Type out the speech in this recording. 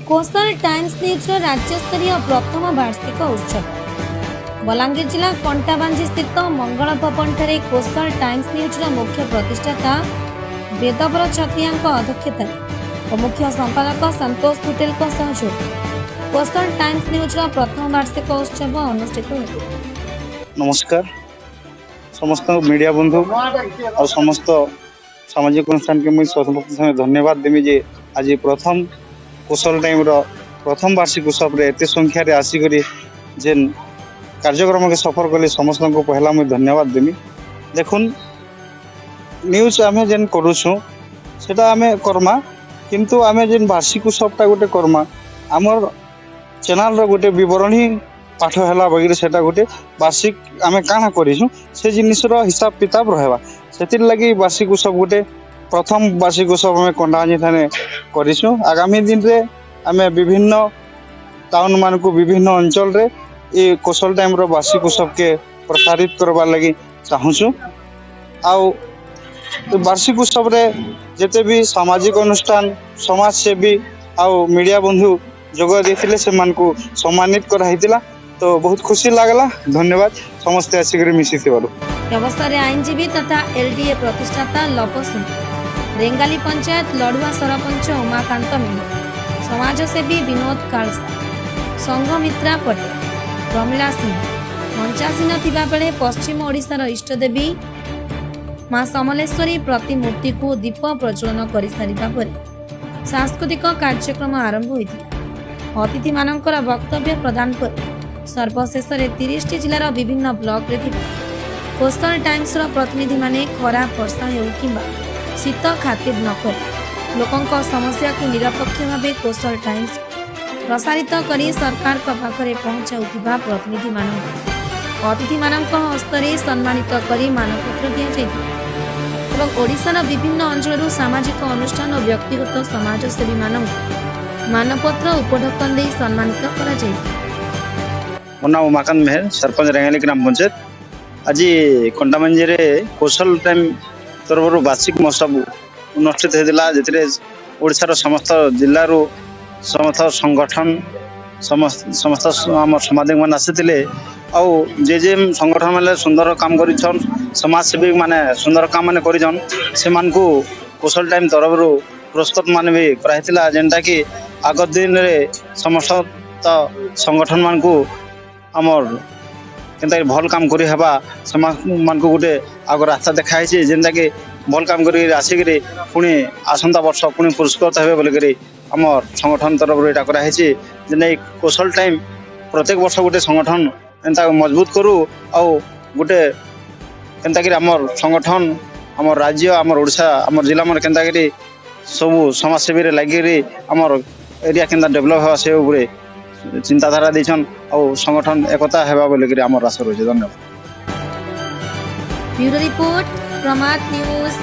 Coastal times news राज्यस्तरीय प्रथम वार्षिक उत्सव बलांगीर जिला कंटाबांजी स्थित मंगल भवन ठारे कोस्टल टाइम्स न्यूज मुख्य प्रतिष्ठाता वेदव्रत छत्रिया अध्यक्षता और मुख्य संपादक संतोष पटेल सहयोग कोस्टल टाइम्स न्यूज प्रथम वार्षिक उत्सव अनुष्ठित हुआ। नमस्कार समस्त मीडिया बंधु और समस्त सामाजिक अनुष्ठान के मुझे धन्यवाद देवी जे आज प्रथम कोस्टल टाइम प्रथम वार्षिक उत्सव रे एते संख्या रे आसिक जेन कार्यक्रम के सफर कले समस्त को पहला मुझे धन्यवाद देवी। देखुन न्यूज आम जेन करुछुँ सेटा आम करमा किंतु आम जेन वार्षिक उत्सवटा गोटे करमा आमर चैनल गोटे विवरणी पाठ है वगैरह सेटा गोटे वार्षिक आम काଣା करूँ से जिनसर हिसाब किताब रहा से लगी वार्षिक उत्सव गोटे प्रथम वार्षिक उत्सव आम कंडाबांजी थाने करूँ। आगामी दिन रे आम विभिन्न टाउन मान को विभिन्न अंचल रे ये कोस्टल टाइम रो वार्षिक उत्सव के प्रसारित करवार लगी चाहूँ। आउ वार्षिक उत्सव रे जेते भी सामाजिक अनुष्ठान समाज सेवी आउ मीडिया बंधु जोग देते से को सम्मानित कराइला तो बहुत खुशी लगला। धन्यवाद समस्ते आसिक मिसी अवसर आईनजीवी तथा एलडीए प्रतिष्ठाता लपसुन रेंगाली पंचायत लड़ुआ सरपंच उमाकांत मेहर समाजसेवी विनोद कालसा संघमित्रा पटेल प्रमिला सिंह मंचासीन थिबा बेले पश्चिम ओडिशार इष्टदेवी मां समलेश्वरी प्रतिमूर्ति को दीप प्रज्वलन कर सारिबा परे सांस्कृतिक कार्यक्रम आरंभ होइतिला। अतिथि मानकर वक्तव्य प्रदान कर सर्वशेष 30 जिलार विभिन्न ब्लॉक रे थिबा कोस्टल टाइम्स रो प्रतिनिधि माने खराब वर्षा हेउ किंबा शीत खातिर न कर लोकंक समस्या को निरपेक्ष भावे कोस्टल टाइम्स प्रसारित करी सरकार का पाखरे पहुंचाउथिबा प्रतिनिधि मानक अतिथि मानक हस्तरे सम्मानित करी मानपत्र दिया जाइथिला एवं ओडिशार विभिन्न अंचल सामाजिक अनुष्ठान और व्यक्तिगत समाजसेवी मानक मानपत्र उपढकन दे सम्मानित करा जाइथिला। मो नाम उमाकांत मेहर सरपंच रेंगाली ग्राम पंचायत आज कंटाबांजी रे कोस्टल टाइम तरफ वार्षिक महोत्सव अनुष्ठित होता जितने ओडिशार समस्त जिलू समस्त संगठन समस्त आम सामाजिक मान आसी आउ जे जे संगठन मैंने सुंदर काम कर समाजसेवी माने सुंदर काम मैंने कर कोस्टल टाइम तरफ पुरस्कृत मान भी कराइला जेनटा कि आग दिन रे समस्त संगठन मान को आमर केनता भल काम करी हबा मान को गोटे आग रास्ता देखाई जेनटा कि भल काम कर आसिक पुणी आसंता वर्ष पुणी पुरस्कृत हे बोलिक आमर संगठन तरफ यहाँ कराई जे कोस्टल टाइम प्रत्येक वर्ष गोटे संगठन एंता मजबूत करूँ आउ गोटे केनता आमर संगठन आमर राज्य आमर ओडिशा आमर जिला मन केनता सबू समाजसेवी लगे आमर एरिया केनता डेभलप होगा से चिंताधारा देछन और संगठन एकता हेबा बोलिक आमर आशा रही। धन्यवाद। ब्यूरो रिपोर्ट प्रमाद न्यूज।